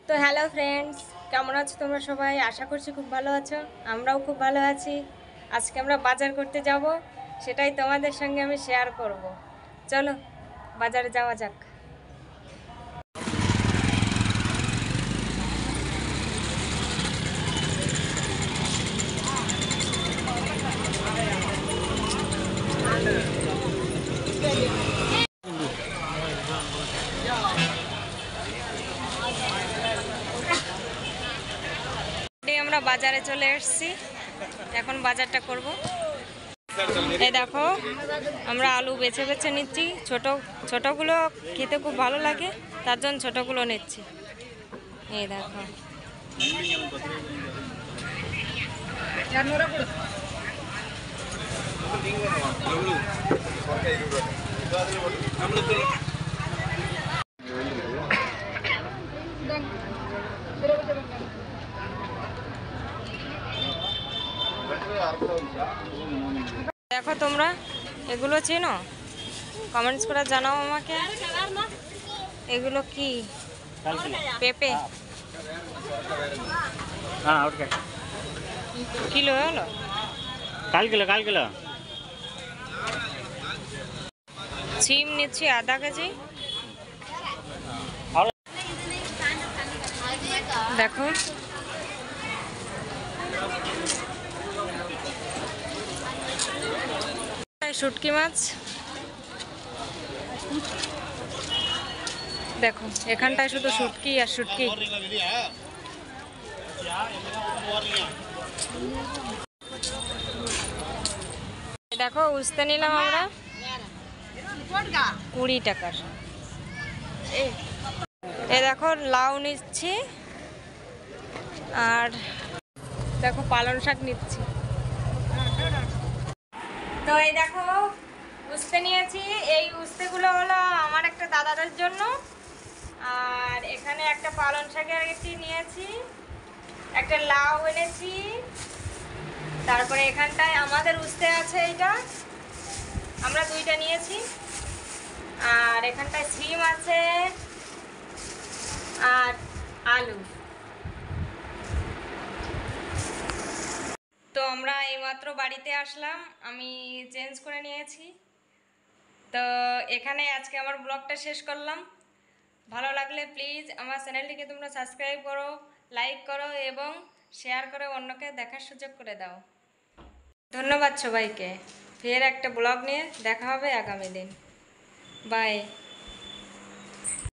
তো hello friends, কেমন আছো তোমরা সবাই? আশা করছি খুব ভালো আছো। আমরাও খুব ভালো আছি। আজকে আমরা বাজার করতে যাব, সেটাই তোমাদের সঙ্গে আমি শেয়ার করব। চলো বাজারে যাওয়া যাক। আমরা বাজারে চলে এসেছি, এখন বাজারটা করব। এই দেখো, আমরা আলু বেছে বেছে নিচ্ছি। ছোটগুলো খেতে খুব ভালো লাগে, তার জন্য ছোটগুলো নিচ্ছি। এই দেখো, দেখো তোমরা এগুলো চেনো? কমেন্টস করে জানাও আমাকে। এগুলো কি? পেঁপে কিলো হলো? কাল কিলো সিম নিচ্ছি আধা কেজি। দেখো, শুটকি মাছ। দেখো, এখানটায় শুধু শুটকি আর শুটকি। দেখো, উস্তে নিলাম আমরা 20 টাকার। এই দেখো, লাউ নিচ্ছি, আর দেখো পালং শাক নিচ্ছি। তো এই দেখো, উস্তে নিয়েছি। এই উস্তেগুলো হলো আমার একটা দাদাদের জন্য। আর এখানে একটা পালং শাকের একটি নিয়েছি, একটা লাউ এনেছি। তারপরে এখানটায় আমাদের উস্তে আছে, এইটা আমরা দুইটা নিয়েছি। আর এখানটায় সিম আছে আর আলু। তো আমরা এইমাত্র বাড়িতে আসলাম, আমি চেঞ্জ করে নিয়েছি। তো এখানে আজকে আমার ব্লগটা শেষ করলাম। ভালো লাগলে প্লিজ আমার চ্যানেলটিকে তোমরা সাবস্ক্রাইব করো, লাইক করো এবং শেয়ার করে অন্যকে দেখার সুযোগ করে দাও। ধন্যবাদ সবাইকে। ফের একটা ব্লগ নিয়ে দেখা হবে আগামী দিন। বাই।